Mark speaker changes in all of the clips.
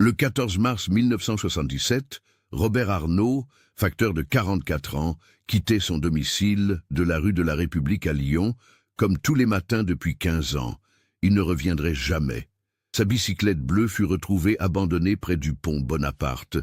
Speaker 1: Le 14 mars 1977, Robert Arnault, facteur de 44 ans, quittait son domicile de la rue de la République à Lyon, comme tous les matins depuis 15 ans. Il ne reviendrait jamais. Sa bicyclette bleue fut retrouvée abandonnée près du pont Bonaparte,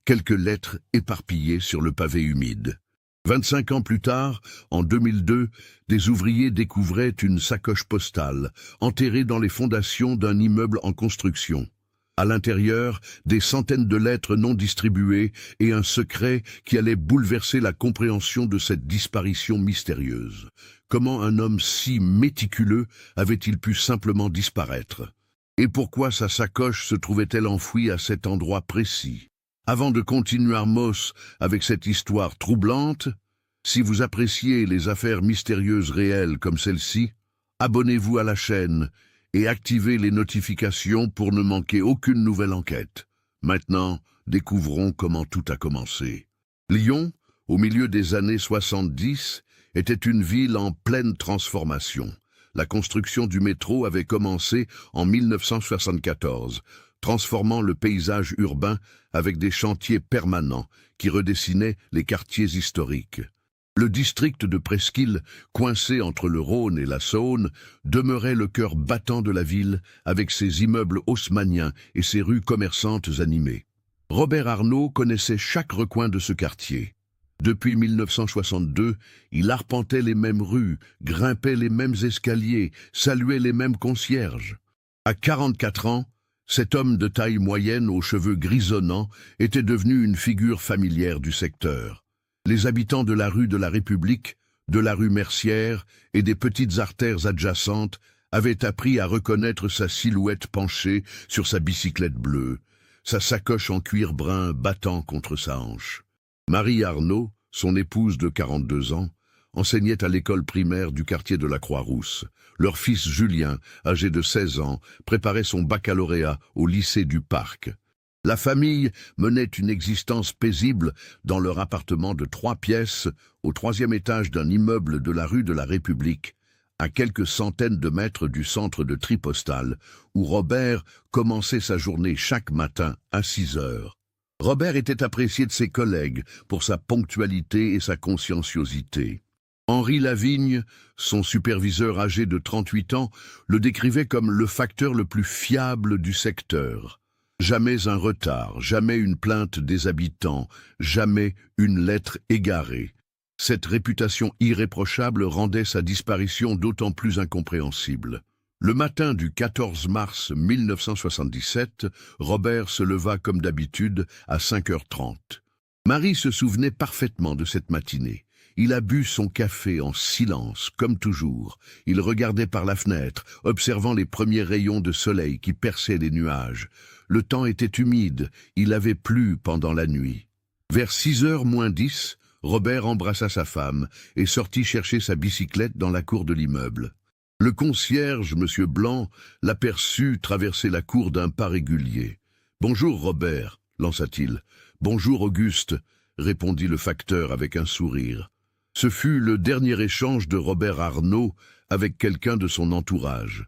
Speaker 1: quelques lettres éparpillées sur le pavé humide. 25 ans plus tard, en 2002, des ouvriers découvraient une sacoche postale, enterrée dans les fondations d'un immeuble en construction. À l'intérieur, des centaines de lettres non distribuées et un secret qui allait bouleverser la compréhension de cette disparition mystérieuse. Comment un homme si méticuleux avait-il pu simplement disparaître? Et pourquoi sa sacoche se trouvait-elle enfouie à cet endroit précis? Avant de continuer Armos avec cette histoire troublante, si vous appréciez les affaires mystérieuses réelles comme celle-ci, abonnez-vous à la chaîne et activez les notifications pour ne manquer aucune nouvelle enquête. Maintenant, découvrons comment tout a commencé. Lyon, au milieu des années 70, était une ville en pleine transformation. La construction du métro avait commencé en 1974, transformant le paysage urbain avec des chantiers permanents qui redessinaient les quartiers historiques. Le district de Presqu'île, coincé entre le Rhône et la Saône, demeurait le cœur battant de la ville avec ses immeubles haussmanniens et ses rues commerçantes animées. Robert Arnault connaissait chaque recoin de ce quartier. Depuis 1962, il arpentait les mêmes rues, grimpait les mêmes escaliers, saluait les mêmes concierges. À 44 ans, cet homme de taille moyenne aux cheveux grisonnants était devenu une figure familière du secteur. Les habitants de la rue de la République, de la rue Mercière et des petites artères adjacentes avaient appris à reconnaître sa silhouette penchée sur sa bicyclette bleue, sa sacoche en cuir brun battant contre sa hanche. Marie Arnault, son épouse de 42 ans, enseignait à l'école primaire du quartier de la Croix-Rousse. Leur fils Julien, âgé de 16 ans, préparait son baccalauréat au lycée du Parc. La famille menait une existence paisible dans leur appartement de 3 pièces au 3e étage d'un immeuble de la rue de la République, à quelques centaines de mètres du centre de tri postal, où Robert commençait sa journée chaque matin à 6 heures. Robert était apprécié de ses collègues pour sa ponctualité et sa conscienciosité. Henri Lavigne, son superviseur âgé de 38 ans, le décrivait comme le facteur le plus fiable du secteur. Jamais un retard, jamais une plainte des habitants, jamais une lettre égarée. Cette réputation irréprochable rendait sa disparition d'autant plus incompréhensible. Le matin du 14 mars 1977, Robert se leva comme d'habitude à 5h30. Marie se souvenait parfaitement de cette matinée. Il a bu son café en silence, comme toujours. Il regardait par la fenêtre, observant les premiers rayons de soleil qui perçaient les nuages. Le temps était humide, il avait plu pendant la nuit. Vers 6h moins 10, Robert embrassa sa femme et sortit chercher sa bicyclette dans la cour de l'immeuble. Le concierge, M. Blanc, l'aperçut traverser la cour d'un pas régulier. « Bonjour, Robert », lança-t-il. « Bonjour, Auguste », répondit le facteur avec un sourire. Ce fut le dernier échange de Robert Arnault avec quelqu'un de son entourage.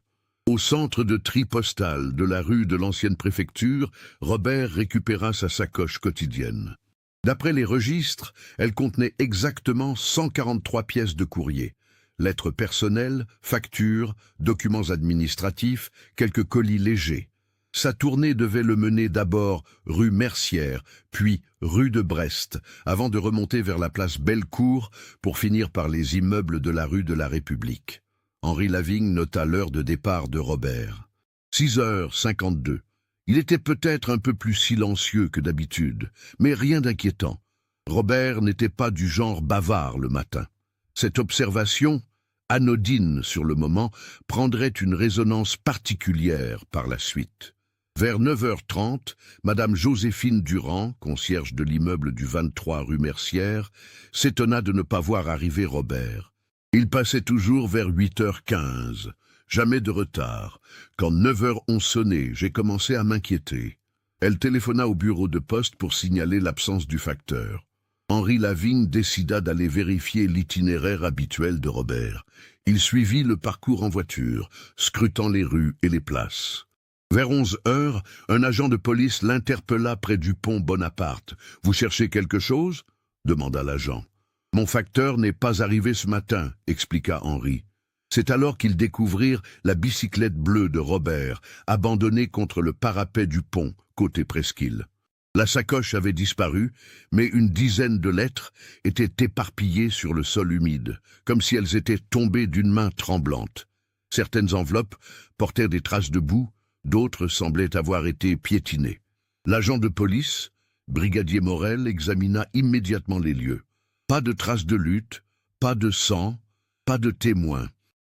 Speaker 1: Au centre de tri postal de la rue de l'ancienne préfecture, Robert récupéra sa sacoche quotidienne. D'après les registres, elle contenait exactement 143 pièces de courrier. Lettres personnelles, factures, documents administratifs, quelques colis légers. Sa tournée devait le mener d'abord rue Mercière, puis rue de Brest, avant de remonter vers la place Bellecour pour finir par les immeubles de la rue de la République. Henri Lavigne nota l'heure de départ de Robert. 6h52. Il était peut-être un peu plus silencieux que d'habitude, mais rien d'inquiétant. Robert n'était pas du genre bavard le matin. Cette observation, anodine sur le moment, prendrait une résonance particulière par la suite. Vers 9h30, Madame Joséphine Durand, concierge de l'immeuble du 23 rue Mercière, s'étonna de ne pas voir arriver Robert. Il passait toujours vers 8h15. Jamais de retard. Quand 9h ont sonné, j'ai commencé à m'inquiéter. Elle téléphona au bureau de poste pour signaler l'absence du facteur. Henri Lavigne décida d'aller vérifier l'itinéraire habituel de Robert. Il suivit le parcours en voiture, scrutant les rues et les places. Vers 11 heures, un agent de police l'interpella près du pont Bonaparte. « Vous cherchez quelque chose ?» demanda l'agent. « Mon facteur n'est pas arrivé ce matin », expliqua Henri. C'est alors qu'ils découvrirent la bicyclette bleue de Robert, abandonnée contre le parapet du pont, côté Presqu'île. La sacoche avait disparu, mais une dizaine de lettres étaient éparpillées sur le sol humide, comme si elles étaient tombées d'une main tremblante. Certaines enveloppes portaient des traces de boue, d'autres semblaient avoir été piétinées. L'agent de police, brigadier Morel, examina immédiatement les lieux. Pas de traces de lutte, pas de sang, pas de témoins.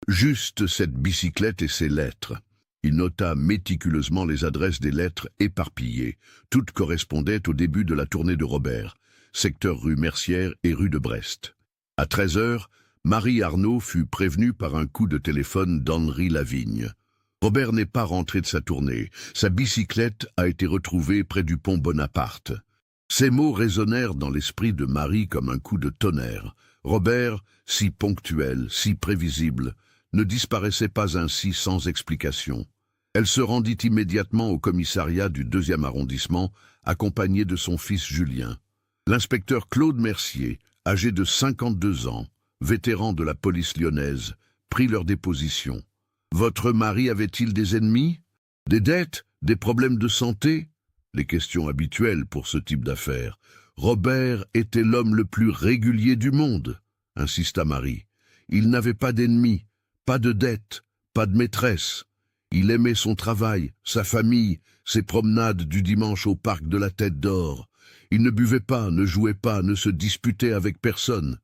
Speaker 1: Juste cette bicyclette et ses lettres. Il nota méticuleusement les adresses des lettres éparpillées. Toutes correspondaient au début de la tournée de Robert, secteur rue Mercière et rue de Brest. À 13 heures, Marie Arnaud fut prévenue par un coup de téléphone d'Henri Lavigne. Robert n'est pas rentré de sa tournée. Sa bicyclette a été retrouvée près du pont Bonaparte. Ces mots résonnèrent dans l'esprit de Marie comme un coup de tonnerre. Robert, si ponctuel, si prévisible, ne disparaissait pas ainsi sans explication. Elle se rendit immédiatement au commissariat du 2e arrondissement, accompagnée de son fils Julien. L'inspecteur Claude Mercier, âgé de 52 ans, vétéran de la police lyonnaise, prit leur déposition. « Votre mari avait-il des ennemis? Des dettes? Des problèmes de santé ?» Les questions habituelles pour ce type d'affaires. « Robert était l'homme le plus régulier du monde », insista Marie. « Il n'avait pas d'ennemis. Pas de dette, pas de maîtresse. Il aimait son travail, sa famille, ses promenades du dimanche au parc de la Tête d'Or. Il ne buvait pas, ne jouait pas, ne se disputait avec personne. »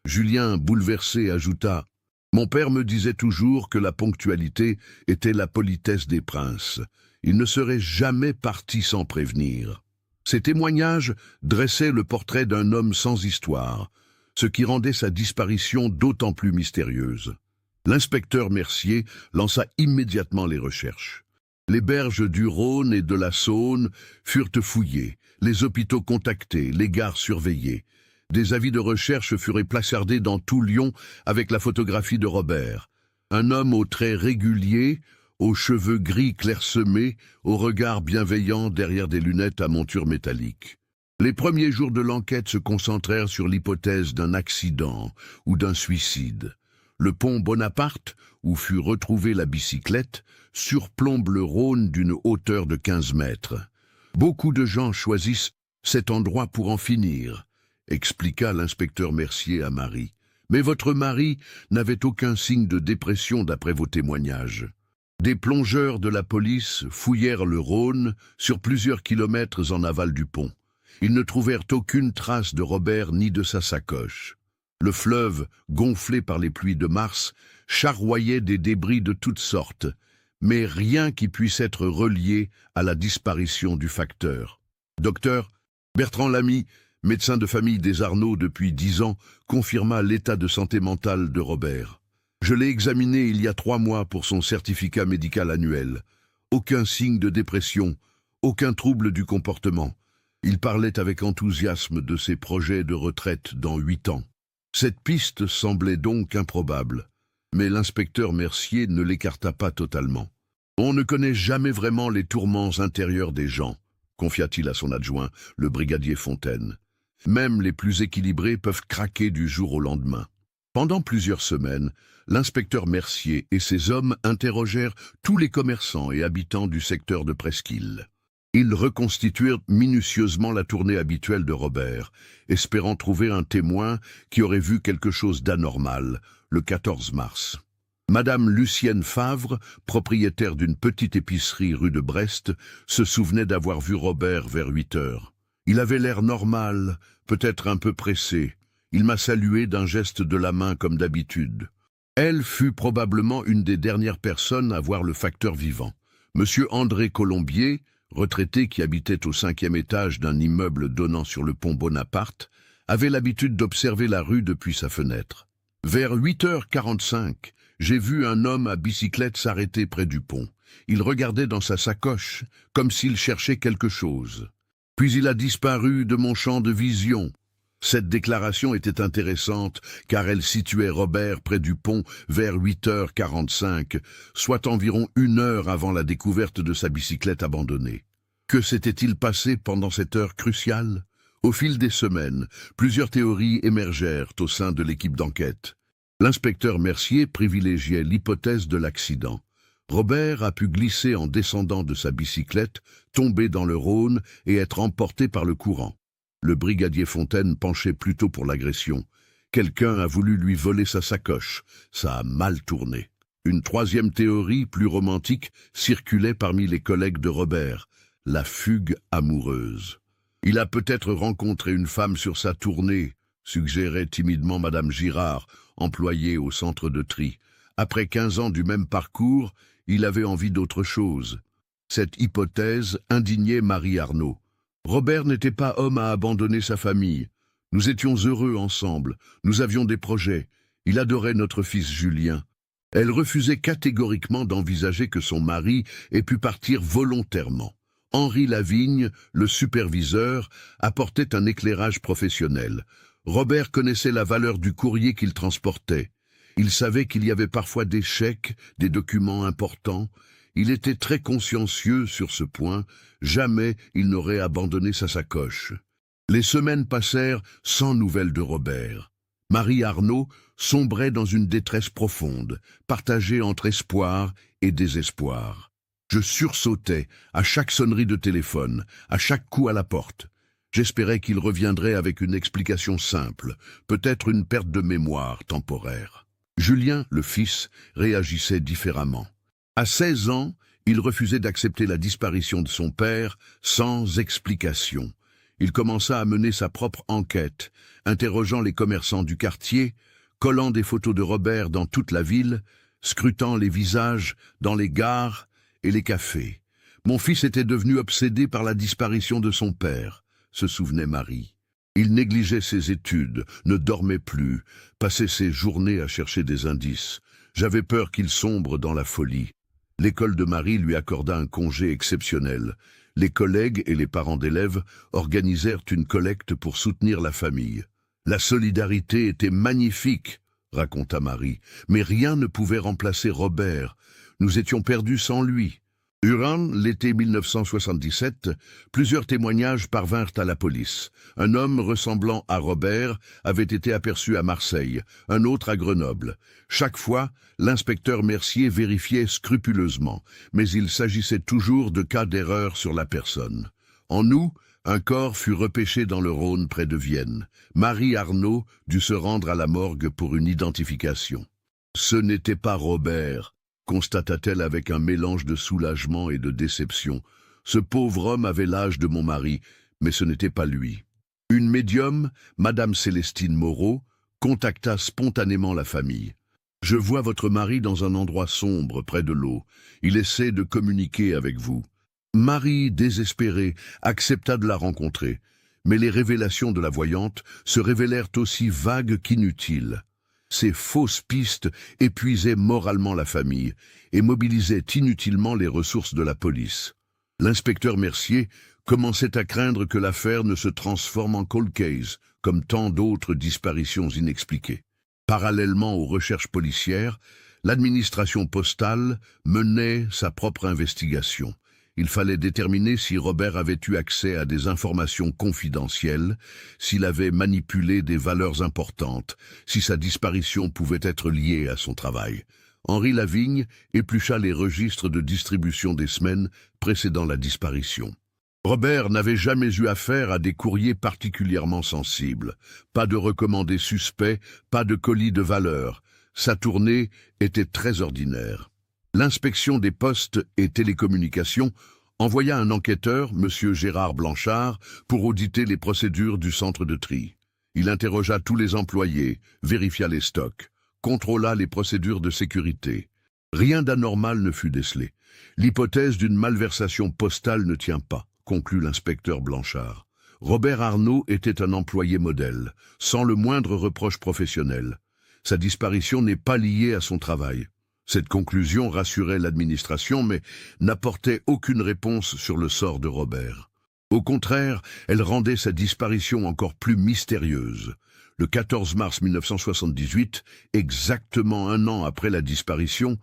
Speaker 1: Julien, bouleversé, ajouta « Mon père me disait toujours que la ponctualité était la politesse des princes. Il ne serait jamais parti sans prévenir. » Ces témoignages dressaient le portrait d'un homme sans histoire, ce qui rendait sa disparition d'autant plus mystérieuse. L'inspecteur Mercier lança immédiatement les recherches. Les berges du Rhône et de la Saône furent fouillées, les hôpitaux contactés, les gares surveillées. Des avis de recherche furent placardés dans tout Lyon avec la photographie de Robert. Un homme aux traits réguliers, aux cheveux gris clairsemés, au regard bienveillant derrière des lunettes à monture métallique. Les premiers jours de l'enquête se concentrèrent sur l'hypothèse d'un accident ou d'un suicide. Le pont Bonaparte, où fut retrouvée la bicyclette, surplombe le Rhône d'une hauteur de 15 mètres. Beaucoup de gens choisissent cet endroit pour en finir, expliqua l'inspecteur Mercier à Marie. Mais votre mari n'avait aucun signe de dépression d'après vos témoignages. Des plongeurs de la police fouillèrent le Rhône sur plusieurs kilomètres en aval du pont. Ils ne trouvèrent aucune trace de Robert ni de sa sacoche. Le fleuve, gonflé par les pluies de mars, charroyait des débris de toutes sortes, mais rien qui puisse être relié à la disparition du facteur. Docteur Bertrand Lamy, médecin de famille des Arnaud depuis 10 ans, confirma l'état de santé mentale de Robert. Je l'ai examiné il y a 3 mois pour son certificat médical annuel. Aucun signe de dépression, aucun trouble du comportement. Il parlait avec enthousiasme de ses projets de retraite dans 8 ans. Cette piste semblait donc improbable, mais l'inspecteur Mercier ne l'écarta pas totalement. On ne connaît jamais vraiment les tourments intérieurs des gens, confia-t-il à son adjoint, le brigadier Fontaine. Même les plus équilibrés peuvent craquer du jour au lendemain. Pendant plusieurs semaines, l'inspecteur Mercier et ses hommes interrogèrent tous les commerçants et habitants du secteur de Presqu'île. Ils reconstituèrent minutieusement la tournée habituelle de Robert, espérant trouver un témoin qui aurait vu quelque chose d'anormal, le 14 mars. Madame Lucienne Favre, propriétaire d'une petite épicerie rue de Brest, se souvenait d'avoir vu Robert vers 8 heures. Il avait l'air normal, peut-être un peu pressé. Il m'a salué d'un geste de la main comme d'habitude. Elle fut probablement une des dernières personnes à voir le facteur vivant. Monsieur André Colombier, retraité qui habitait au 5e étage d'un immeuble donnant sur le pont Bonaparte, avait l'habitude d'observer la rue depuis sa fenêtre. Vers 8h45, j'ai vu un homme à bicyclette s'arrêter près du pont. Il regardait dans sa sacoche, comme s'il cherchait quelque chose. Puis il a disparu de mon champ de vision. Cette déclaration était intéressante car elle situait Robert près du pont vers 8h45, soit environ 1 heure avant la découverte de sa bicyclette abandonnée. Que s'était-il passé pendant cette heure cruciale? Au fil des semaines, plusieurs théories émergèrent au sein de l'équipe d'enquête. L'inspecteur Mercier privilégiait l'hypothèse de l'accident. Robert a pu glisser en descendant de sa bicyclette, tomber dans le Rhône et être emporté par le courant. Le brigadier Fontaine penchait plutôt pour l'agression. Quelqu'un a voulu lui voler sa sacoche. Ça a mal tourné. Une troisième théorie, plus romantique, circulait parmi les collègues de Robert. La fugue amoureuse. Il a peut-être rencontré une femme sur sa tournée, suggérait timidement Madame Girard, employée au centre de tri. Après 15 ans du même parcours, il avait envie d'autre chose. Cette hypothèse indignait Marie Arnaud. Robert n'était pas homme à abandonner sa famille. Nous étions heureux ensemble, nous avions des projets. Il adorait notre fils Julien. Elle refusait catégoriquement d'envisager que son mari ait pu partir volontairement. Henri Lavigne, le superviseur, apportait un éclairage professionnel. Robert connaissait la valeur du courrier qu'il transportait. Il savait qu'il y avait parfois des chèques, des documents importants. Il était très consciencieux sur ce point. Jamais il n'aurait abandonné sa sacoche. Les semaines passèrent sans nouvelles de Robert. Marie Arnaud sombrait dans une détresse profonde, partagée entre espoir et désespoir. Je sursautais à chaque sonnerie de téléphone, à chaque coup à la porte. J'espérais qu'il reviendrait avec une explication simple, peut-être une perte de mémoire temporaire. Julien, le fils, réagissait différemment. À 16 ans, il refusait d'accepter la disparition de son père sans explication. Il commença à mener sa propre enquête, interrogeant les commerçants du quartier, collant des photos de Robert dans toute la ville, scrutant les visages dans les gares et les cafés. Mon fils était devenu obsédé par la disparition de son père, se souvenait Marie. Il négligeait ses études, ne dormait plus, passait ses journées à chercher des indices. J'avais peur qu'il sombre dans la folie. L'école de Marie lui accorda un congé exceptionnel. Les collègues et les parents d'élèves organisèrent une collecte pour soutenir la famille. La solidarité était magnifique, raconta Marie, mais rien ne pouvait remplacer Robert. Nous étions perdus sans lui. Durant l'été 1977, plusieurs témoignages parvinrent à la police. Un homme ressemblant à Robert avait été aperçu à Marseille, un autre à Grenoble. Chaque fois, l'inspecteur Mercier vérifiait scrupuleusement, mais il s'agissait toujours de cas d'erreur sur la personne. En août, un corps fut repêché dans le Rhône près de Vienne. Marie Arnaud dut se rendre à la morgue pour une identification. Ce n'était pas Robert, constata-t-elle avec un mélange de soulagement et de déception. Ce pauvre homme avait l'âge de mon mari, mais ce n'était pas lui. Une médium, Madame Célestine Moreau, contacta spontanément la famille. « Je vois votre mari dans un endroit sombre près de l'eau. Il essaie de communiquer avec vous. » Marie, désespérée, accepta de la rencontrer, mais les révélations de la voyante se révélèrent aussi vagues qu'inutiles. Ces fausses pistes épuisaient moralement la famille et mobilisaient inutilement les ressources de la police. L'inspecteur Mercier commençait à craindre que l'affaire ne se transforme en cold case, comme tant d'autres disparitions inexpliquées. Parallèlement aux recherches policières, l'administration postale menait sa propre investigation. Il fallait déterminer si Robert avait eu accès à des informations confidentielles, s'il avait manipulé des valeurs importantes, si sa disparition pouvait être liée à son travail. Henri Lavigne éplucha les registres de distribution des semaines précédant la disparition. Robert n'avait jamais eu affaire à des courriers particulièrement sensibles. Pas de recommandés suspects, pas de colis de valeur. Sa tournée était très ordinaire. L'inspection des postes et télécommunications envoya un enquêteur, M. Gérard Blanchard, pour auditer les procédures du centre de tri. Il interrogea tous les employés, vérifia les stocks, contrôla les procédures de sécurité. Rien d'anormal ne fut décelé. L'hypothèse d'une malversation postale ne tient pas, conclut l'inspecteur Blanchard. Robert Arnaud était un employé modèle, sans le moindre reproche professionnel. Sa disparition n'est pas liée à son travail. Cette conclusion rassurait l'administration, mais n'apportait aucune réponse sur le sort de Robert. Au contraire, elle rendait sa disparition encore plus mystérieuse. Le 14 mars 1978, exactement un an après la disparition,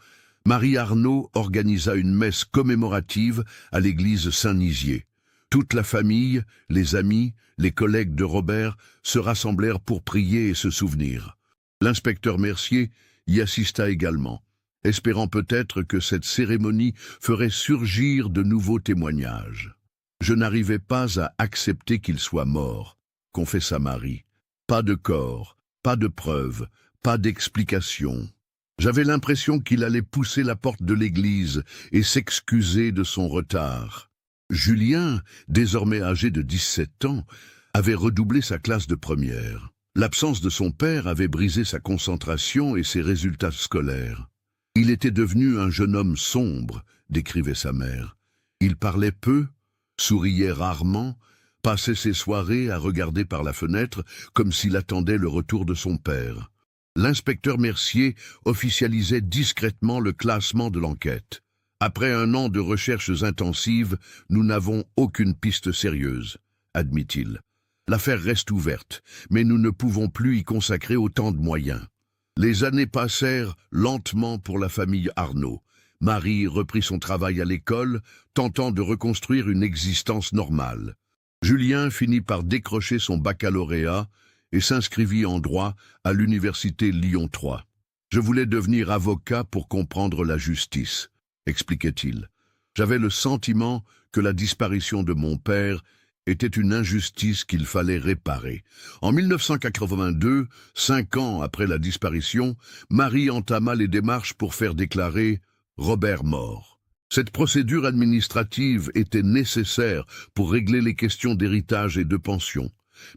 Speaker 1: Marie Arnaud organisa une messe commémorative à l'église Saint-Nizier. Toute la famille, les amis, les collègues de Robert se rassemblèrent pour prier et se souvenir. L'inspecteur Mercier y assista également, espérant peut-être que cette cérémonie ferait surgir de nouveaux témoignages. « Je n'arrivais pas à accepter qu'il soit mort », confessa Marie. Pas de corps, pas de preuves, pas d'explication. J'avais l'impression qu'il allait pousser la porte de l'église et s'excuser de son retard. Julien, désormais âgé de 17 ans, avait redoublé sa classe de première. L'absence de son père avait brisé sa concentration et ses résultats scolaires. Il était devenu un jeune homme sombre, décrivait sa mère. Il parlait peu, souriait rarement, passait ses soirées à regarder par la fenêtre comme s'il attendait le retour de son père. L'inspecteur Mercier officialisait discrètement le classement de l'enquête. Après un an de recherches intensives, nous n'avons aucune piste sérieuse, admit-il. L'affaire reste ouverte, mais nous ne pouvons plus y consacrer autant de moyens. Les années passèrent lentement pour la famille Arnaud. Marie reprit son travail à l'école, tentant de reconstruire une existence normale. Julien finit par décrocher son baccalauréat et s'inscrivit en droit à l'université Lyon 3. « Je voulais devenir avocat pour comprendre la justice », expliquait-il. « J'avais le sentiment que la disparition de mon père était une injustice qu'il fallait réparer. » En 1982, 5 ans après la disparition, Marie entama les démarches pour faire déclarer Robert mort. Cette procédure administrative était nécessaire pour régler les questions d'héritage et de pension,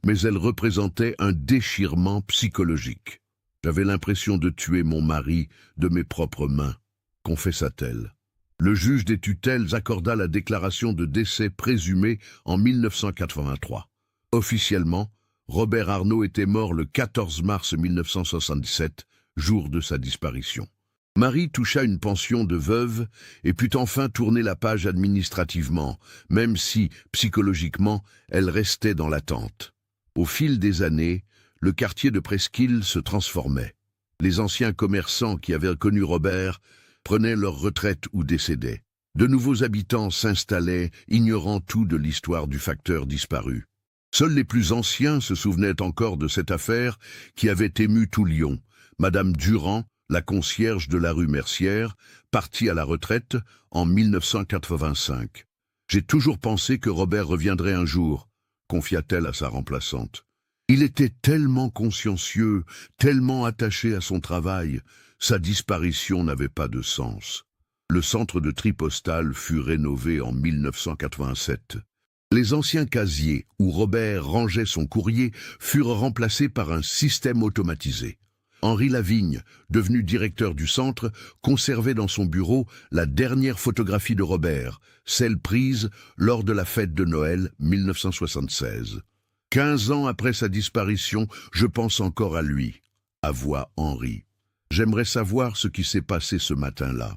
Speaker 1: mais elle représentait un déchirement psychologique. « J'avais l'impression de tuer mon mari de mes propres mains », confessa-t-elle. Le juge des tutelles accorda la déclaration de décès présumé en 1983. Officiellement, Robert Arnaud était mort le 14 mars 1977, jour de sa disparition. Marie toucha une pension de veuve et put enfin tourner la page administrativement, même si, psychologiquement, elle restait dans l'attente. Au fil des années, le quartier de Presqu'île se transformait. Les anciens commerçants qui avaient connu Robert prenaient leur retraite ou décédaient. De nouveaux habitants s'installaient, ignorant tout de l'histoire du facteur disparu. Seuls les plus anciens se souvenaient encore de cette affaire qui avait ému tout Lyon. Madame Durand, la concierge de la rue Mercière, partit à la retraite en 1985. « J'ai toujours pensé que Robert reviendrait un jour », confia-t-elle à sa remplaçante. Il était tellement consciencieux, tellement attaché à son travail, sa disparition n'avait pas de sens. Le centre de tri postal fut rénové en 1987. Les anciens casiers où Robert rangeait son courrier furent remplacés par un système automatisé. Henri Lavigne, devenu directeur du centre, conservait dans son bureau la dernière photographie de Robert, celle prise lors de la fête de Noël 1976. 15 ans après sa disparition, je pense encore à lui, avoua Henri. J'aimerais savoir ce qui s'est passé ce matin-là.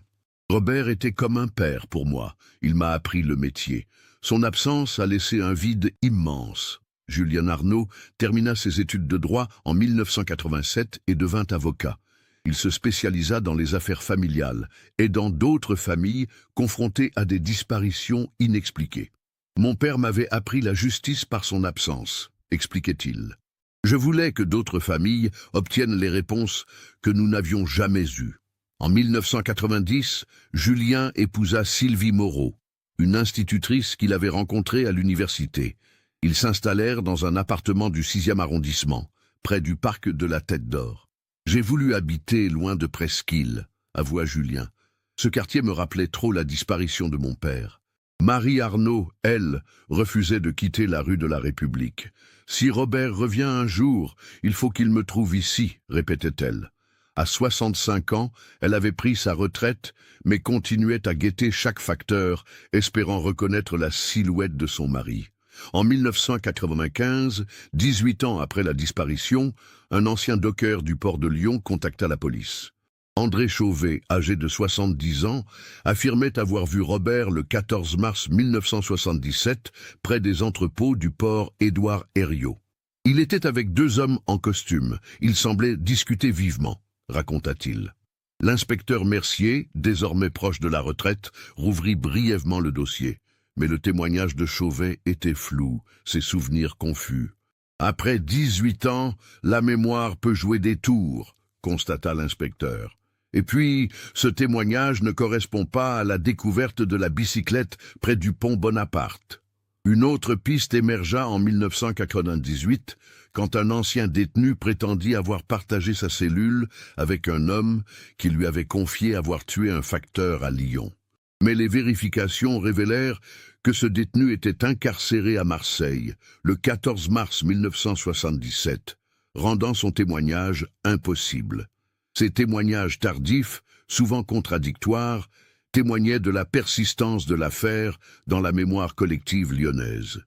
Speaker 1: Robert était comme un père pour moi, il m'a appris le métier. Son absence a laissé un vide immense. Julien Arnaud termina ses études de droit en 1987 et devint avocat. Il se spécialisa dans les affaires familiales, aidant d'autres familles confrontées à des disparitions inexpliquées. « Mon père m'avait appris la justice par son absence », expliquait-il. « Je voulais que d'autres familles obtiennent les réponses que nous n'avions jamais eues. » En 1990, Julien épousa Sylvie Moreau, une institutrice qu'il avait rencontrée à l'université. Ils s'installèrent dans un appartement du 6e arrondissement, près du parc de la Tête d'Or. « J'ai voulu habiter loin de Presqu'île », avoua Julien. « Ce quartier me rappelait trop la disparition de mon père. » Marie Arnaud, elle, refusait de quitter la rue de la République. « Si Robert revient un jour, il faut qu'il me trouve ici », répétait-elle. À 65 ans, elle avait pris sa retraite, mais continuait à guetter chaque facteur, espérant reconnaître la silhouette de son mari. En 1995, 18 ans après la disparition, un ancien docker du port de Lyon contacta la police. André Chauvet, âgé de 70 ans, affirmait avoir vu Robert le 14 mars 1977 près des entrepôts du port Édouard Herriot. Il était avec deux hommes en costume. Ils semblaient discuter vivement, raconta-t-il. L'inspecteur Mercier, désormais proche de la retraite, rouvrit brièvement le dossier. Mais le témoignage de Chauvet était flou, ses souvenirs confus. Après 18 ans, la mémoire peut jouer des tours, constata l'inspecteur. Et puis, ce témoignage ne correspond pas à la découverte de la bicyclette près du pont Bonaparte. Une autre piste émergea en 1998, quand un ancien détenu prétendit avoir partagé sa cellule avec un homme qui lui avait confié avoir tué un facteur à Lyon. Mais les vérifications révélèrent que ce détenu était incarcéré à Marseille le 14 mars 1977, rendant son témoignage impossible. Ces témoignages tardifs, souvent contradictoires, témoignaient de la persistance de l'affaire dans la mémoire collective lyonnaise.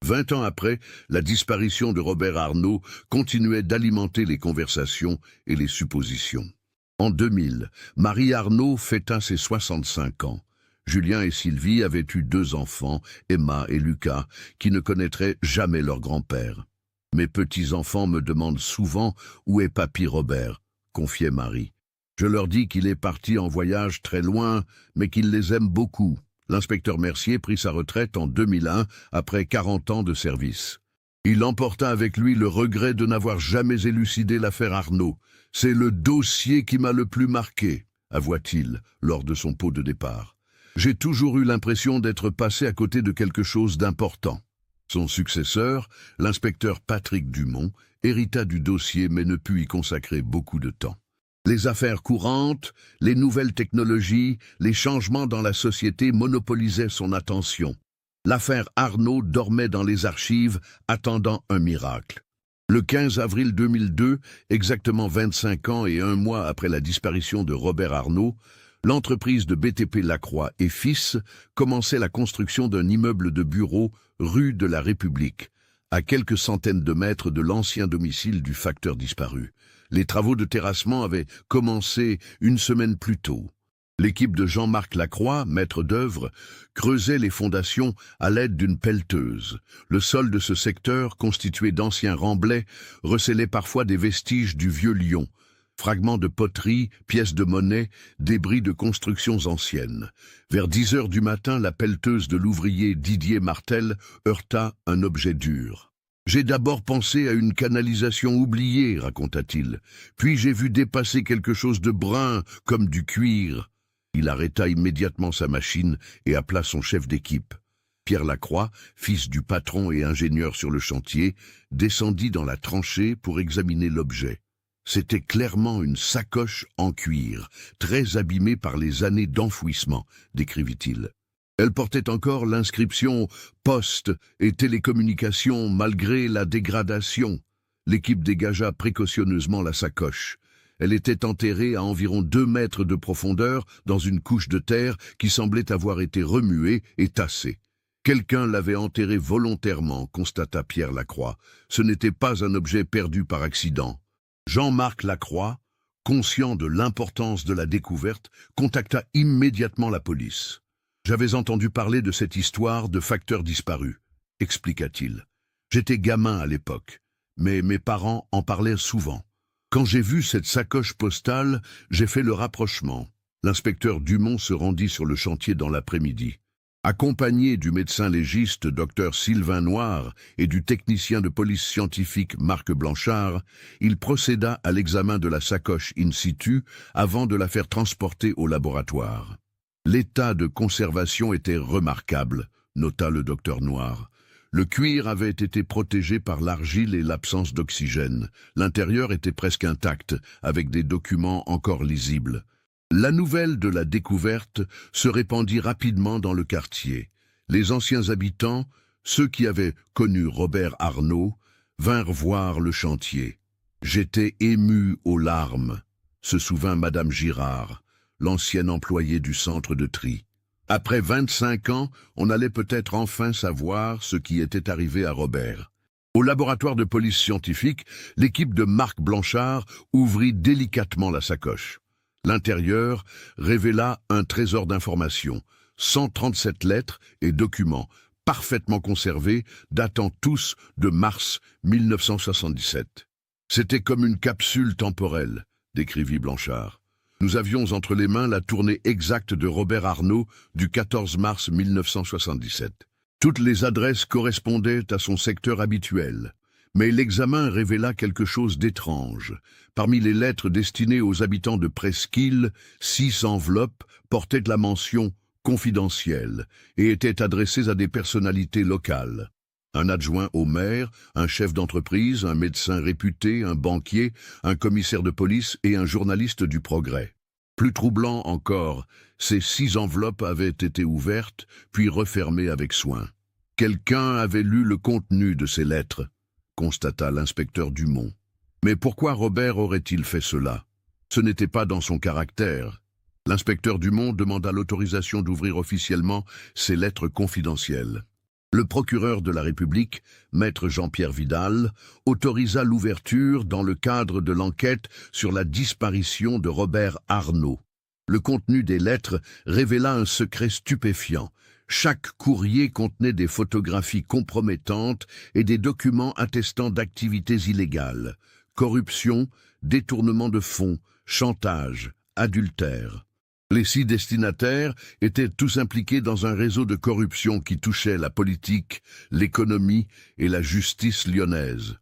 Speaker 1: 20 ans après, la disparition de Robert Arnault continuait d'alimenter les conversations et les suppositions. En 2000, Marie Arnault fêta ses 65 ans. Julien et Sylvie avaient eu deux enfants, Emma et Lucas, qui ne connaîtraient jamais leur grand-père. « Mes petits-enfants me demandent souvent où est papy Robert », confiait Marie. « Je leur dis qu'il est parti en voyage très loin, mais qu'il les aime beaucoup. » L'inspecteur Mercier prit sa retraite en 2001, après 40 ans de service. Il emporta avec lui le regret de n'avoir jamais élucidé l'affaire Arnault. « C'est le dossier qui m'a le plus marqué », avoua-t-il lors de son pot de départ. « J'ai toujours eu l'impression d'être passé à côté de quelque chose d'important. » Son successeur, l'inspecteur Patrick Dumont, hérita du dossier mais ne put y consacrer beaucoup de temps. Les affaires courantes, les nouvelles technologies, les changements dans la société monopolisaient son attention. L'affaire Arnault dormait dans les archives, attendant un miracle. Le 15 avril 2002, exactement 25 ans et un mois après la disparition de Robert Arnault, l'entreprise de BTP Lacroix et Fils commençait la construction d'un immeuble de bureaux rue de la République, à quelques centaines de mètres de l'ancien domicile du facteur disparu. Les travaux de terrassement avaient commencé une semaine plus tôt. L'équipe de Jean-Marc Lacroix, maître d'œuvre, creusait les fondations à l'aide d'une pelleteuse. Le sol de ce secteur, constitué d'anciens remblais, recelait parfois des vestiges du vieux Lyon. Fragments de poterie, pièces de monnaie, débris de constructions anciennes. Vers 10 heures du matin, la pelleteuse de l'ouvrier Didier Martel heurta un objet dur. « J'ai d'abord pensé à une canalisation oubliée, raconta-t-il. Puis j'ai vu dépasser quelque chose de brun, comme du cuir. » Il arrêta immédiatement sa machine et appela son chef d'équipe. Pierre Lacroix, fils du patron et ingénieur sur le chantier, descendit dans la tranchée pour examiner l'objet. C'était clairement une sacoche en cuir, très abîmée par les années d'enfouissement, décrivit-il. Elle portait encore l'inscription « Poste et télécommunications malgré la dégradation ». L'équipe dégagea précautionneusement la sacoche. Elle était enterrée à environ 2 mètres de profondeur dans une couche de terre qui semblait avoir été remuée et tassée. Quelqu'un l'avait enterrée volontairement, constata Pierre Lacroix. Ce n'était pas un objet perdu par accident. Jean-Marc Lacroix, conscient de l'importance de la découverte, contacta immédiatement la police. « J'avais entendu parler de cette histoire de facteur disparu », expliqua-t-il. « J'étais gamin à l'époque, mais mes parents en parlaient souvent. Quand j'ai vu cette sacoche postale, j'ai fait le rapprochement. » L'inspecteur Dumont se rendit sur le chantier dans l'après-midi. Accompagné du médecin légiste Dr Sylvain Noir et du technicien de police scientifique Marc Blanchard, il procéda à l'examen de la sacoche in situ avant de la faire transporter au laboratoire. L'état de conservation était remarquable, nota le docteur Noir. Le cuir avait été protégé par l'argile et l'absence d'oxygène. L'intérieur était presque intact, avec des documents encore lisibles. La nouvelle de la découverte se répandit rapidement dans le quartier. Les anciens habitants, ceux qui avaient connu Robert Arnault, vinrent voir le chantier. « J'étais ému aux larmes », se souvint Madame Girard, l'ancienne employée du centre de tri. Après 25 ans, on allait peut-être enfin savoir ce qui était arrivé à Robert. Au laboratoire de police scientifique, l'équipe de Marc Blanchard ouvrit délicatement la sacoche. L'intérieur révéla un trésor d'informations, 137 lettres et documents, parfaitement conservés, datant tous de mars 1977. C'était comme une capsule temporelle, décrivit Blanchard. Nous avions entre les mains la tournée exacte de Robert Arnault du 14 mars 1977. Toutes les adresses correspondaient à son secteur habituel. Mais l'examen révéla quelque chose d'étrange. Parmi les lettres destinées aux habitants de Presqu'île, 6 enveloppes portaient la mention « confidentielle » et étaient adressées à des personnalités locales. Un adjoint au maire, un chef d'entreprise, un médecin réputé, un banquier, un commissaire de police et un journaliste du Progrès. Plus troublant encore, ces 6 enveloppes avaient été ouvertes, puis refermées avec soin. Quelqu'un avait lu le contenu de ces lettres, constata l'inspecteur Dumont. Mais pourquoi Robert aurait-il fait cela? Ce n'était pas dans son caractère. L'inspecteur Dumont demanda l'autorisation d'ouvrir officiellement ces lettres confidentielles. Le procureur de la République, maître Jean-Pierre Vidal, autorisa l'ouverture dans le cadre de l'enquête sur la disparition de Robert Arnault. Le contenu des lettres révéla un secret stupéfiant. Chaque courrier contenait des photographies compromettantes et des documents attestant d'activités illégales, corruption, détournement de fonds, chantage, adultère. Les 6 destinataires étaient tous impliqués dans un réseau de corruption qui touchait la politique, l'économie et la justice lyonnaise.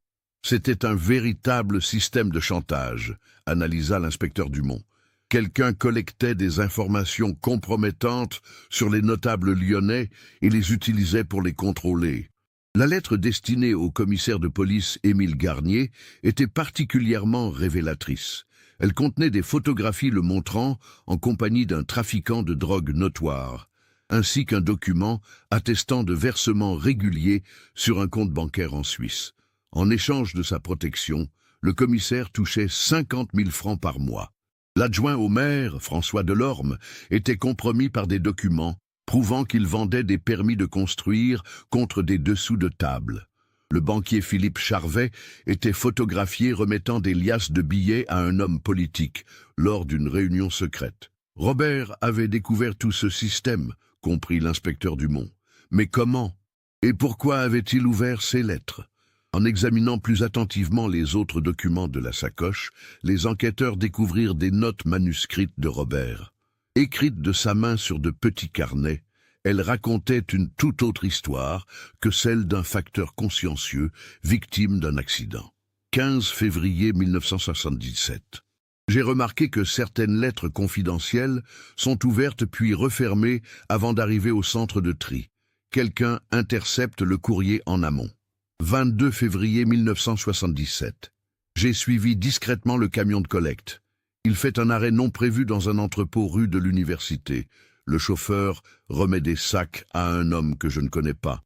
Speaker 1: C'était un véritable système de chantage, analysa l'inspecteur Dumont. Quelqu'un collectait des informations compromettantes sur les notables lyonnais et les utilisait pour les contrôler. La lettre destinée au commissaire de police Émile Garnier était particulièrement révélatrice. Elle contenait des photographies le montrant en compagnie d'un trafiquant de drogue notoire, ainsi qu'un document attestant de versements réguliers sur un compte bancaire en Suisse. En échange de sa protection, le commissaire touchait 50 000 francs par mois. L'adjoint au maire, François Delorme, était compromis par des documents prouvant qu'il vendait des permis de construire contre des dessous de table. Le banquier Philippe Charvet était photographié remettant des liasses de billets à un homme politique lors d'une réunion secrète. Robert avait découvert tout ce système, comprit l'inspecteur Dumont. Mais comment? Et pourquoi avait-il ouvert ces lettres? En examinant plus attentivement les autres documents de la sacoche, les enquêteurs découvrirent des notes manuscrites de Robert. Écrites de sa main sur de petits carnets, elles racontaient une toute autre histoire que celle d'un facteur consciencieux victime d'un accident. 15 février 1977. J'ai remarqué que certaines lettres confidentielles sont ouvertes puis refermées avant d'arriver au centre de tri. Quelqu'un intercepte le courrier en amont. 22 février 1977. J'ai suivi discrètement le camion de collecte. Il fait un arrêt non prévu dans un entrepôt rue de l'Université. Le chauffeur remet des sacs à un homme que je ne connais pas.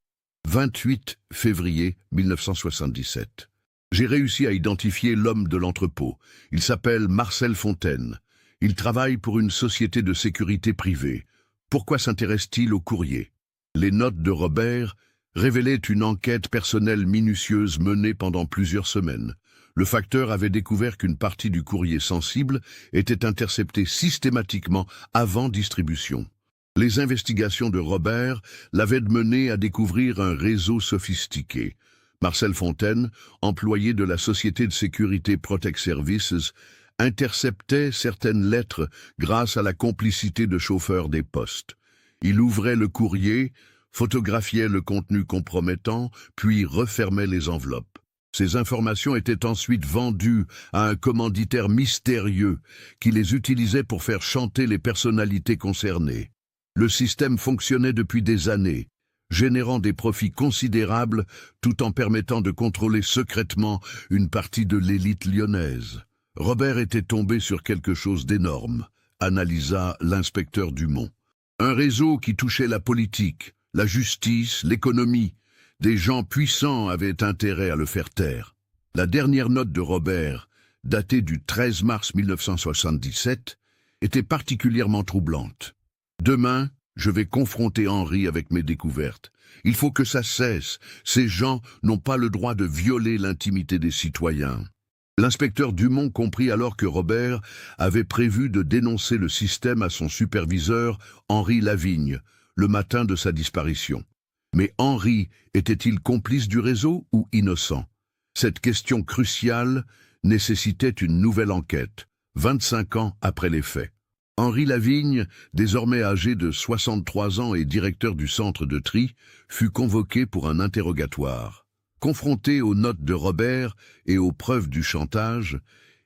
Speaker 1: 28 février 1977. J'ai réussi à identifier l'homme de l'entrepôt. Il s'appelle Marcel Fontaine. Il travaille pour une société de sécurité privée. Pourquoi s'intéresse-t-il au courrier? Les notes de Robert révélaient une enquête personnelle minutieuse menée pendant plusieurs semaines. Le facteur avait découvert qu'une partie du courrier sensible était interceptée systématiquement avant distribution. Les investigations de Robert l'avaient mené à découvrir un réseau sophistiqué. Marcel Fontaine, employé de la société de sécurité Protect Services, interceptait certaines lettres grâce à la complicité de chauffeurs des postes. Il ouvrait le courrier, photographiait le contenu compromettant, puis refermait les enveloppes. Ces informations étaient ensuite vendues à un commanditaire mystérieux qui les utilisait pour faire chanter les personnalités concernées. Le système fonctionnait depuis des années, générant des profits considérables tout en permettant de contrôler secrètement une partie de l'élite lyonnaise. Robert était tombé sur quelque chose d'énorme, analysa l'inspecteur Dumont. Un réseau qui touchait la politique, la justice, l'économie. Des gens puissants avaient intérêt à le faire taire. La dernière note de Robert, datée du 13 mars 1977, était particulièrement troublante. Demain, je vais confronter Henri avec mes découvertes. Il faut que ça cesse. Ces gens n'ont pas le droit de violer l'intimité des citoyens. L'inspecteur Dumont comprit alors que Robert avait prévu de dénoncer le système à son superviseur, Henri Lavigne, le matin de sa disparition. Mais Henri était-il complice du réseau ou innocent? Cette question cruciale nécessitait une nouvelle enquête, 25 ans après les faits. Henri Lavigne, désormais âgé de 63 ans et directeur du centre de tri, fut convoqué pour un interrogatoire. Confronté aux notes de Robert et aux preuves du chantage,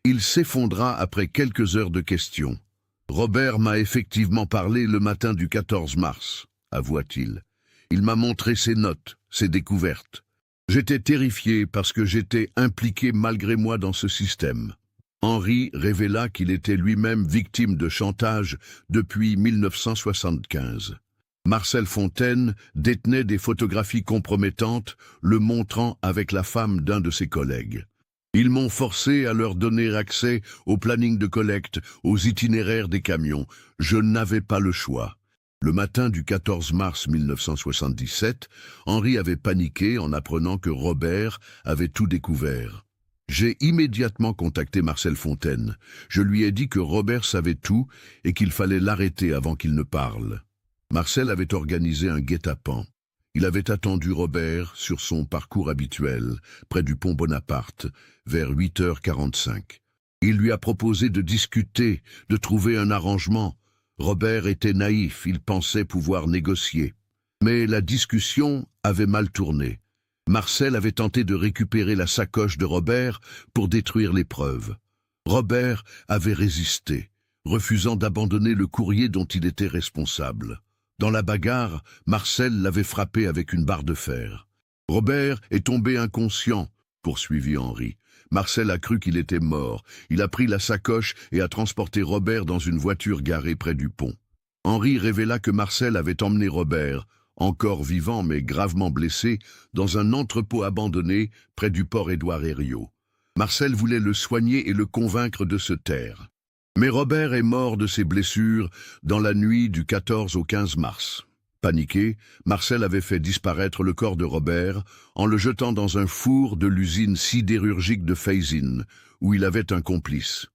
Speaker 1: il s'effondra après quelques heures de questions. « Robert m'a effectivement parlé le matin du 14 mars, avoua-t-il. Il m'a montré ses notes, ses découvertes. J'étais terrifié parce que j'étais impliqué malgré moi dans ce système. » Henri révéla qu'il était lui-même victime de chantage depuis 1975. Marcel Fontaine détenait des photographies compromettantes, le montrant avec la femme d'un de ses collègues. Ils m'ont forcé à leur donner accès au planning de collecte, aux itinéraires des camions. Je n'avais pas le choix. Le matin du 14 mars 1977, Henri avait paniqué en apprenant que Robert avait tout découvert. J'ai immédiatement contacté Marcel Fontaine. Je lui ai dit que Robert savait tout et qu'il fallait l'arrêter avant qu'il ne parle. Marcel avait organisé un guet-apens. Il avait attendu Robert sur son parcours habituel, près du pont Bonaparte, vers 8h45. Il lui a proposé de discuter, de trouver un arrangement. Robert était naïf, il pensait pouvoir négocier. Mais la discussion avait mal tourné. Marcel avait tenté de récupérer la sacoche de Robert pour détruire les preuves. Robert avait résisté, refusant d'abandonner le courrier dont il était responsable. Dans la bagarre, Marcel l'avait frappé avec une barre de fer. « Robert est tombé inconscient », poursuivit Henri. Marcel a cru qu'il était mort. Il a pris la sacoche et a transporté Robert dans une voiture garée près du pont. Henri révéla que Marcel avait emmené Robert, encore vivant mais gravement blessé, dans un entrepôt abandonné près du port Édouard Herriot. Marcel voulait le soigner et le convaincre de se taire. Mais Robert est mort de ses blessures dans la nuit du 14 au 15 mars. Paniqué, Marcel avait fait disparaître le corps de Robert en le jetant dans un four de l'usine sidérurgique de Feyzin, où il avait un complice.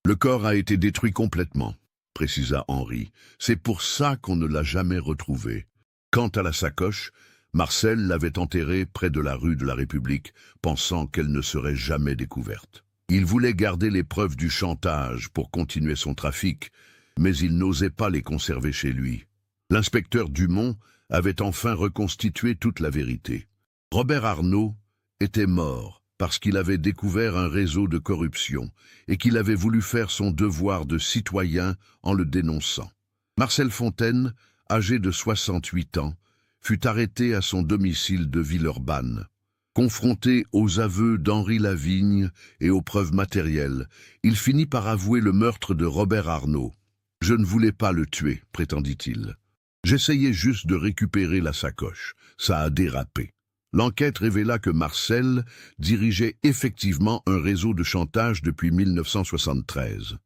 Speaker 1: Le corps a été détruit complètement, précisa Henri. C'est pour ça qu'on ne l'a jamais retrouvé. Quant à la sacoche, Marcel l'avait enterrée près de la rue de la République, pensant qu'elle ne serait jamais découverte. Il voulait garder les preuves du chantage pour continuer son trafic, mais il n'osait pas les conserver chez lui. L'inspecteur Dumont avait enfin reconstitué toute la vérité. Robert Arnault était mort parce qu'il avait découvert un réseau de corruption et qu'il avait voulu faire son devoir de citoyen en le dénonçant. Marcel Fontaine, âgé de 68 ans, fut arrêté à son domicile de Villeurbanne. Confronté aux aveux d'Henri Lavigne et aux preuves matérielles, il finit par avouer le meurtre de Robert Arnault. « Je ne voulais pas le tuer », prétendit-il. « J'essayais juste de récupérer la sacoche. Ça a dérapé. » L'enquête révéla que Marcel dirigeait effectivement un réseau de chantage depuis 1973.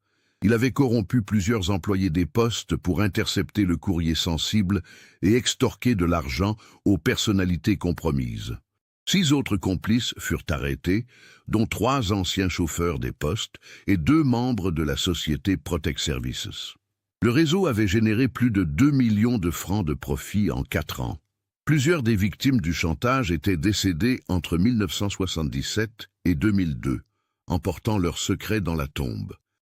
Speaker 1: Il avait corrompu plusieurs employés des postes pour intercepter le courrier sensible et extorquer de l'argent aux personnalités compromises. 6 autres complices furent arrêtés, dont 3 anciens chauffeurs des postes et 2 membres de la société Protect Services. Le réseau avait généré plus de 2 millions de francs de profit en 4 ans. Plusieurs des victimes du chantage étaient décédées entre 1977 et 2002, emportant leurs secrets dans la tombe.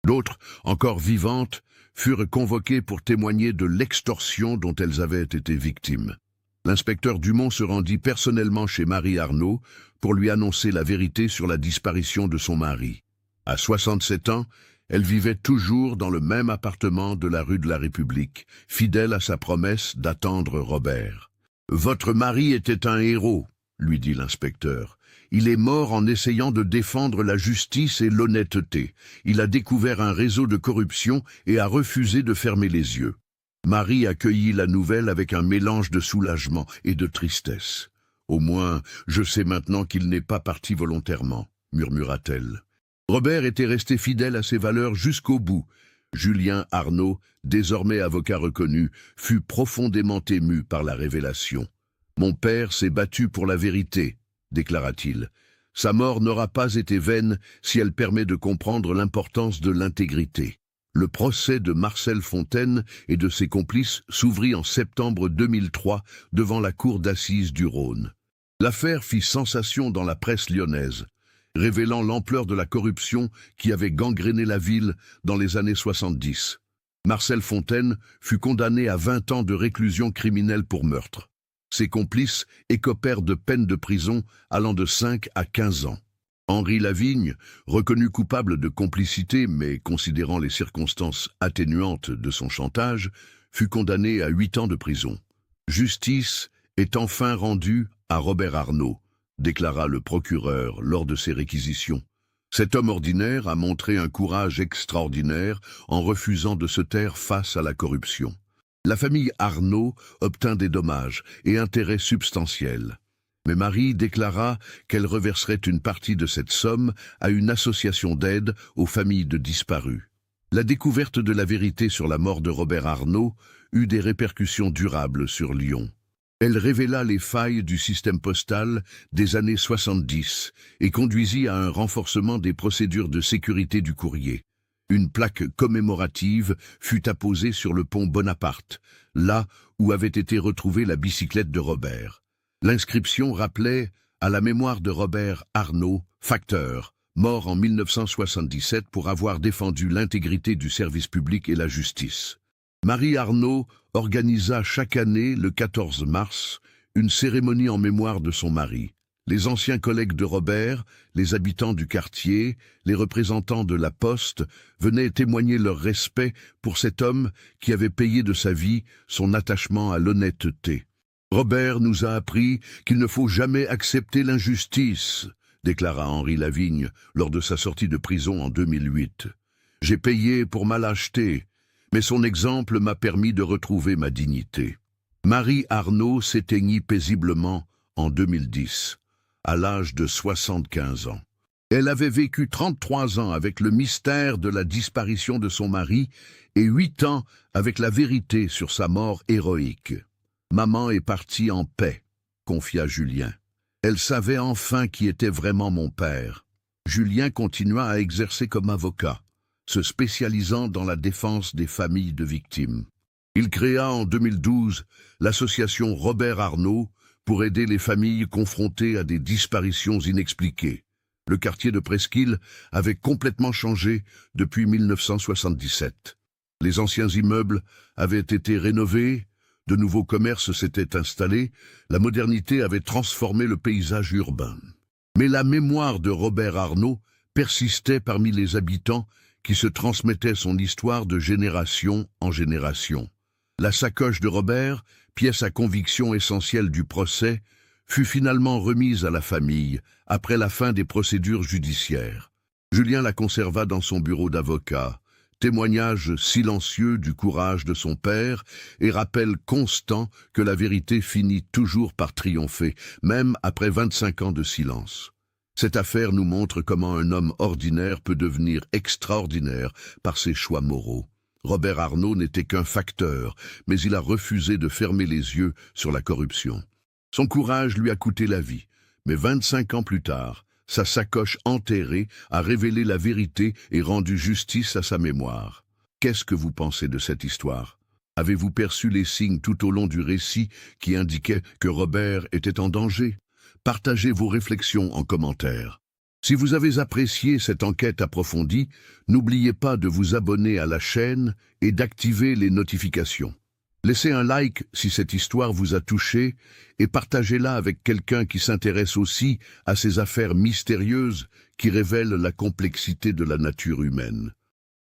Speaker 1: D'autres, encore vivantes, furent convoquées pour témoigner de l'extorsion dont elles avaient été victimes. L'inspecteur Dumont se rendit personnellement chez Marie Arnault pour lui annoncer la vérité sur la disparition de son mari. À 67 ans, elle vivait toujours dans le même appartement de la rue de la République, fidèle à sa promesse d'attendre Robert. « Votre mari était un héros », lui dit l'inspecteur. « Il est mort en essayant de défendre la justice et l'honnêteté. Il a découvert un réseau de corruption et a refusé de fermer les yeux. » Marie accueillit la nouvelle avec un mélange de soulagement et de tristesse. « Au moins, je sais maintenant qu'il n'est pas parti volontairement », murmura-t-elle. Robert était resté fidèle à ses valeurs jusqu'au bout. Julien Arnault, désormais avocat reconnu, fut profondément ému par la révélation. « Mon père s'est battu pour la vérité », déclara-t-il. Sa mort n'aura pas été vaine si elle permet de comprendre l'importance de l'intégrité. Le procès de Marcel Fontaine et de ses complices s'ouvrit en septembre 2003 devant la cour d'assises du Rhône. L'affaire fit sensation dans la presse lyonnaise, révélant l'ampleur de la corruption qui avait gangréné la ville dans les années 70. Marcel Fontaine fut condamné à 20 ans de réclusion criminelle pour meurtre. Ses complices écopèrent de peines de prison allant de 5 à 15 ans. Henri Lavigne, reconnu coupable de complicité mais considérant les circonstances atténuantes de son chantage, fut condamné à 8 ans de prison. Justice est enfin rendue à Robert Arnault, déclara le procureur lors de ses réquisitions. Cet homme ordinaire a montré un courage extraordinaire en refusant de se taire face à la corruption. La famille Arnault obtint des dommages et intérêts substantiels. Mais Marie déclara qu'elle reverserait une partie de cette somme à une association d'aide aux familles de disparus. La découverte de la vérité sur la mort de Robert Arnault eut des répercussions durables sur Lyon. Elle révéla les failles du système postal des années 70 et conduisit à un renforcement des procédures de sécurité du courrier. Une plaque commémorative fut apposée sur le pont Bonaparte, là où avait été retrouvée la bicyclette de Robert. L'inscription rappelait à la mémoire de Robert Arnault, facteur, mort en 1977 pour avoir défendu l'intégrité du service public et la justice. Marie Arnault organisa chaque année, le 14 mars, une cérémonie en mémoire de son mari. Les anciens collègues de Robert, les habitants du quartier, les représentants de la Poste venaient témoigner leur respect pour cet homme qui avait payé de sa vie son attachement à l'honnêteté. « Robert nous a appris qu'il ne faut jamais accepter l'injustice », déclara Henri Lavigne lors de sa sortie de prison en 2008. « J'ai payé pour ma lâcheté, mais son exemple m'a permis de retrouver ma dignité. » Marie Arnault s'éteignit paisiblement en 2010. À l'âge de 75 ans. Elle avait vécu 33 ans avec le mystère de la disparition de son mari et 8 ans avec la vérité sur sa mort héroïque. « Maman est partie en paix », confia Julien. Elle savait enfin qui était vraiment mon père. Julien continua à exercer comme avocat, se spécialisant dans la défense des familles de victimes. Il créa en 2012 l'association Robert Arnault pour aider les familles confrontées à des disparitions inexpliquées. Le quartier de Presqu'île avait complètement changé depuis 1977. Les anciens immeubles avaient été rénovés, de nouveaux commerces s'étaient installés, la modernité avait transformé le paysage urbain. Mais la mémoire de Robert Arnault persistait parmi les habitants qui se transmettaient son histoire de génération en génération. La sacoche de Robert, pièce à conviction essentielle du procès, fut finalement remise à la famille après la fin des procédures judiciaires. Julien la conserva dans son bureau d'avocat, témoignage silencieux du courage de son père et rappel constant que la vérité finit toujours par triompher, même après 25 ans de silence. Cette affaire nous montre comment un homme ordinaire peut devenir extraordinaire par ses choix moraux. Robert Arnault n'était qu'un facteur, mais il a refusé de fermer les yeux sur la corruption. Son courage lui a coûté la vie, mais 25 ans plus tard, sa sacoche enterrée a révélé la vérité et rendu justice à sa mémoire. Qu'est-ce que vous pensez de cette histoire? Avez-vous perçu les signes tout au long du récit qui indiquaient que Robert était en danger? Partagez vos réflexions en commentaire. Si vous avez apprécié cette enquête approfondie, n'oubliez pas de vous abonner à la chaîne et d'activer les notifications. Laissez un like si cette histoire vous a touché et partagez-la avec quelqu'un qui s'intéresse aussi à ces affaires mystérieuses qui révèlent la complexité de la nature humaine.